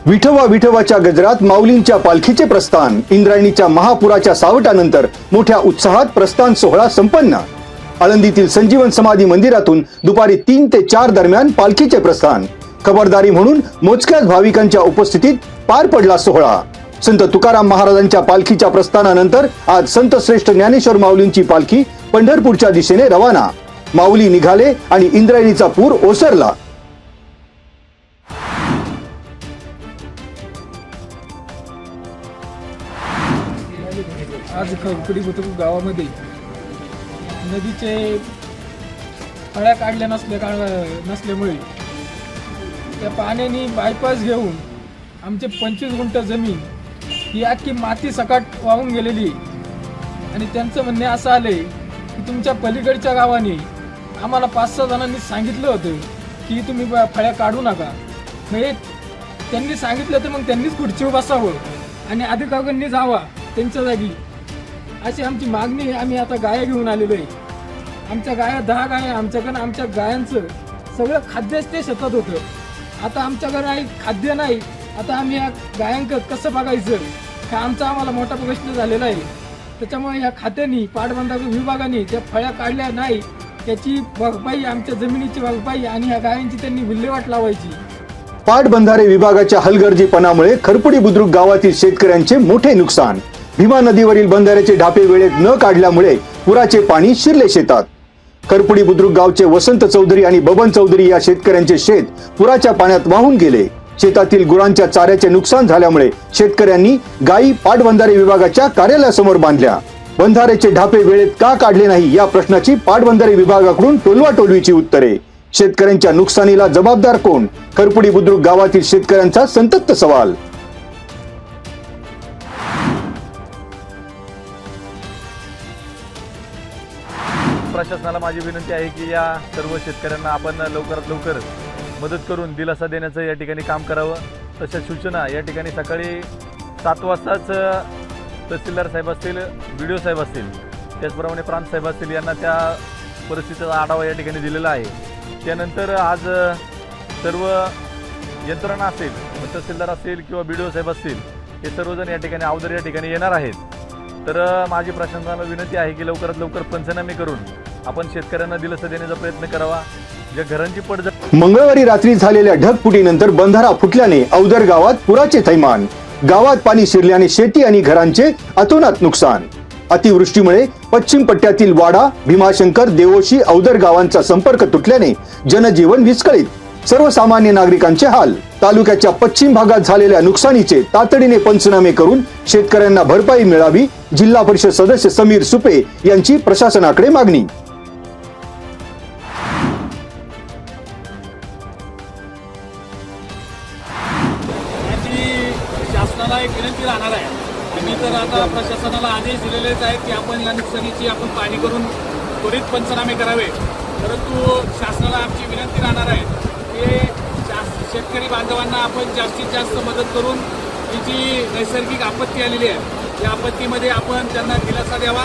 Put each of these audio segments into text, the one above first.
विठोबा विठोबाच्या गजरात माऊलींच्या पालखीचे प्रस्थान. इंद्रायणीच्या महापुराच्या सावटानंतर मोठ्या उत्साहात प्रस्थान सोहळा संपन्न. आळंदीतील संजीवन समाधी मंदिरातून दुपारी 3 ते 4 दरम्यान पालखीचे प्रस्थान. खबरदारी म्हणून मोजक्याच भाविकांच्या उपस्थितीत पार पडला सोहळा. संत तुकाराम महाराजांच्या पालखीच्या प्रस्थानानंतर आज संत श्रेष्ठ ज्ञानेश्वर माऊलींची पालखी पंढरपूरच्या दिशेने रवाना. माऊली निघाले आणि इंद्रायणीचा पूर ओसरला. आज खडखडी बुद्रुक गावामध्ये नदीचे फळ्या काढल्या नसल्यामुळे त्या पाण्याने बायपास घेऊन आमचे 25 गुंठ जमीन ही अख्खी माती सकाट वाहून गेलेली. आणि त्यांचं म्हणणे असं आले की तुमच्या पलीकडच्या गावाने आम्हाला 5-6 जणांनी सांगितलं होतं की तुम्ही फळ्या काढू नका. म्हणजे त्यांनी सांगितलं तर मग त्यांनीच खुर्चीवर बसावं आणि अधिकाऱ्यांनी जावा त्यांच्या जागी, अशी आमची मागणी. आम्ही आता गाया घेऊन आलेलो आहे. आमच्या गाया 10 गाया आमच्याकडे. आमच्या गायांचं सगळं खाद्यच ते शेतात होतं. आता आमच्याकडे खाद्य नाही. आता आम्ही या गायांक कसं बघायचं हा आमचा आम्हाला मोठा प्रश्न झालेला आहे. त्याच्यामुळे या खात्यानी पाटबंधारे विभागाने त्या फळ्या काढल्या नाही त्याची भरपाई, आमच्या जमिनीची भरपाई आणि या गायांची त्यांनी विल्हेवाट लावायची. पाटबंधारे विभागाच्या हलगर्जीपणामुळे खरपुडी बुद्रुक गावातील शेतकऱ्यांचे मोठे नुकसान. भीमा नदीवरील बंधाऱ्याचे ढापे वेळेत न काढल्यामुळे पुराचे पाणी शिरले शेतात. खरपुडी बुद्रुक गावचे वसंत चौधरी आणि बबन चौधरी या शेतकऱ्यांचे शेत पुराच्या पाण्यात वाहून गेले. शेतातील गुरांच्या चाऱ्याचे नुकसान झाल्यामुळे शेतकऱ्यांनी गायी पाटबंधारे विभागाच्या कार्यालयासमोर बांधल्या. बंधाऱ्याचे ढापे वेळेत का काढले नाही या प्रश्नाची पाटबंधारे विभागाकडून टोलवाटोलवीची उत्तरे. शेतकऱ्यांच्या नुकसानीला जबाबदार कोण? खरपुडी बुद्रुक गावातील शेतकऱ्यांचा संतप्त सवाल. प्रशासनाला माझी विनंती आहे की या सर्व शेतकऱ्यांना आपण लवकरात लवकर मदत करून दिलासा देण्याचं या ठिकाणी काम करावं. तशा सूचना या ठिकाणी सकाळी 7 वाजताच तहसीलदार साहेब असतील, BDO साहेब असतील, त्याचप्रमाणे प्रांत साहेब असतील यांना त्या परिस्थितीचा आढावा या ठिकाणी दिलेला आहे. त्यानंतर आज सर्व यंत्रणा असेल, तहसीलदार असतील किंवा BDO साहेब असतील, हे सर्वजण या ठिकाणी अवधार या ठिकाणी येणार आहेत. तर माझी प्रशासनाला विनंती आहे की लवकरात लवकर पंचनामे करून आपण शेतकऱ्यांना दिलासा देण्याचा प्रयत्न करावा. ज्या घरांची पडझड. मंगळवारी रात्री झालेल्या ढगफुटीनंतर बंधारा फुटल्याने अवधर गावात पुराचे थैमान. गावात पाणी शिरल्याने शेती आणि घरांचे अतोनात नुकसान. अतिवृष्टीमुळे पश्चिम पट्ट्यातील वाडा, भीमाशंकर, देवोशी, अवधर गावांचा संपर्क तुटल्याने जनजीवन विस्कळीत. सर्वसामान्य नागरिकांचे हाल. तालुक्याच्या पश्चिम भागात झालेल्या नुकसानीचे तातडीने पंचनामे करून शेतकऱ्यांना भरपाई मिळावी. जिल्हा परिषद सदस्य समीर सुपे यांची प्रशासनाकडे मागणी. शासनाला एक विनंती राहणार आहे. आम्ही तर आता प्रशासनाला आदेश दिलेलेच आहेत की आपण या नुकसानीची आपण पाहणी करून त्वरित पंचनामे करावे. परंतु शासनाला आमची विनंती राहणार आहे की शेतकरी बांधवांना आपण जास्तीत जास्त मदत करून ही जी नैसर्गिक आपत्ती आलेली आहे या आपत्तीमध्ये आपण त्यांना दिलासा द्यावा.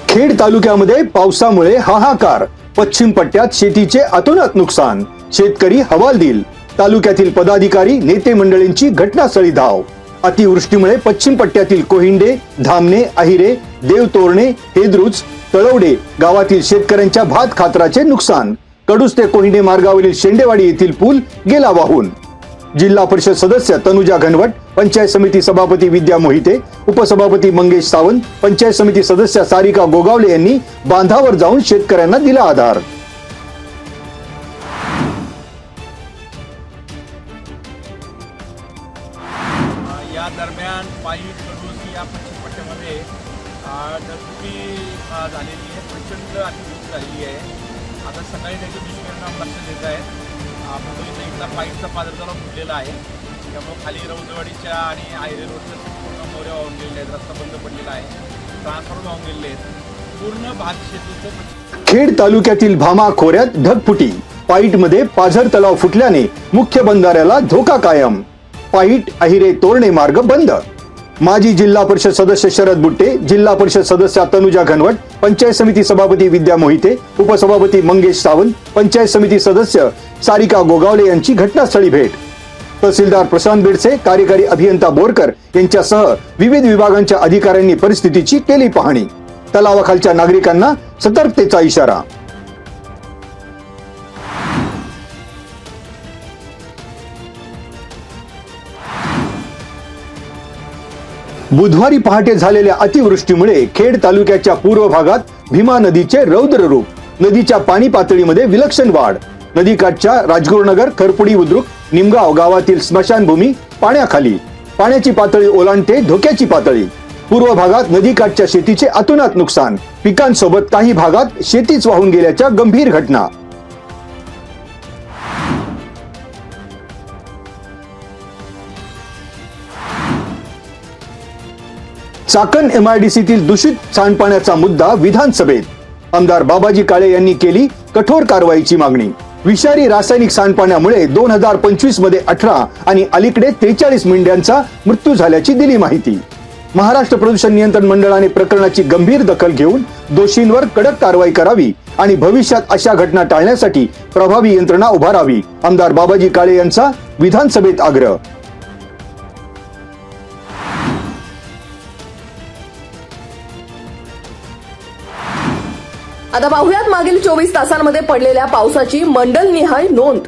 खेड तालुक्यामध्ये पावसामुळे हाहाकार. पश्चिम पट्ट्यात शेतीचे अतोनात नुकसान. शेतकरी हवालदिल. तालुक्यातील पदाधिकारी, नेते मंडळींची घटनास्थळी धाव. अतिवृष्टीमुळे पश्चिम पट्ट्यातील कोहिंडे, धामणे, अहिरे, देवतोरणे, हेद्रुच, तळवडे गावातील शेतकऱ्यांच्या भात खातराचे नुकसान. कडूस ते कोहिंडे मार्गावरील शेंडेवाडी येथील पूल गेला वाहून. जिल्हा परिषद सदस्य तनुजा घनवट, पंचायत समिती सभापती विद्या मोहिते, उपसभापती मंगेश सावंत, पंचायत समिती सदस्य सारिका गोगावले यांनी बांधावर जाऊन शेतकऱ्यांना दिला आधार. या दरम्यान पायी कडूस या पश्चिम पट्ट्यामध्ये ढगफुटी झालेली आहे. प्रचंड अतिवृष्टी झालेली आहे. आता सकाळी त्याचे दुष्परिणाम लक्षात येत आहेत. मुंबईचा इथला पाईपचा पादरचाला फुटलेला आहे. त्यामुळे खाली रौदवाडीच्या आणि आयरे रोडच्या पूर्ण मोऱ्या वाहून गेलेल्या आहेत. रस्ता बंद पडलेला आहे. ट्रान्सफॉर्मर वाहून गेलेले आहेत. पूर्ण भात शेतीचं. खेड तालुक्यातील भामा खोऱ्यात ढगफुटी. पाईटमध्ये पाझर तलाव फुटल्याने मुख्य बंधाऱ्याला धोका कायम. पाईट, अहिरे, तोरणे मार्ग बंद. माजी जिल्हा परिषद सदस्य शरद बुट्टे, जिल्हा परिषद सदस्य तनुजा घनवट, पंचायत समिती सभापती विद्या मोहिते, उपसभापती मंगेश सावंत, पंचायत समिती सदस्य सारिका गोगावले यांची घटनास्थळी भेट. तहसीलदार प्रशांत बेडसे, कार्यकारी अभियंता बोरकर यांच्यासह विविध विभागांच्या अधिकाऱ्यांनी परिस्थितीची केली पाहणी. तलावाखालच्या नागरिकांना सतर्कतेचा इशारा. बुधवारी पहाटे झालेल्या अतिवृष्टीमुळे खेड तालुक्याच्या पूर्व भागात भीमा नदीचे रौद्र रूप. नदीच्या पाणी पातळीमध्ये विलक्षण वाढ. नदीकाठच्या राजगुरुनगर, खरपुडी बुद्रुक, निमगाव गावातील स्मशानभूमी पाण्याखाली. पाण्याची पातळी ओलांडते धोक्याची पातळी. पूर्व भागात नदीकाठच्या शेतीचे अतोनात नुकसान. पिकांसोबत काही भागात शेतीच वाहून गेल्याच्या गंभीर घटना. चाकण MIDCतील दूषित सांडपाण्याचा मुद्दा विधानसभेत. आमदार बाबाजी काळे यांनी केली कठोर कारवाईची मागणी. विषारी रासायनिक सांडपाण्यामुळे 2025 मध्ये 18 आणि अलीकडे 43 मेंढ्यांचा मृत्यू झाल्याची दिली माहिती. महाराष्ट्र प्रदूषण नियंत्रण मंडळाने प्रकरणाची गंभीर दखल घेऊन दोषींवर कडक कारवाई करावी आणि भविष्यात अशा घटना टाळण्यासाठी प्रभावी यंत्रणा उभारावी. आमदार बाबाजी काळे यांचा विधानसभेत आग्रह. आता पाहुयात मागील 24 तासांमध्ये पडलेल्या पावसाची मंडलनिहाय नोंद.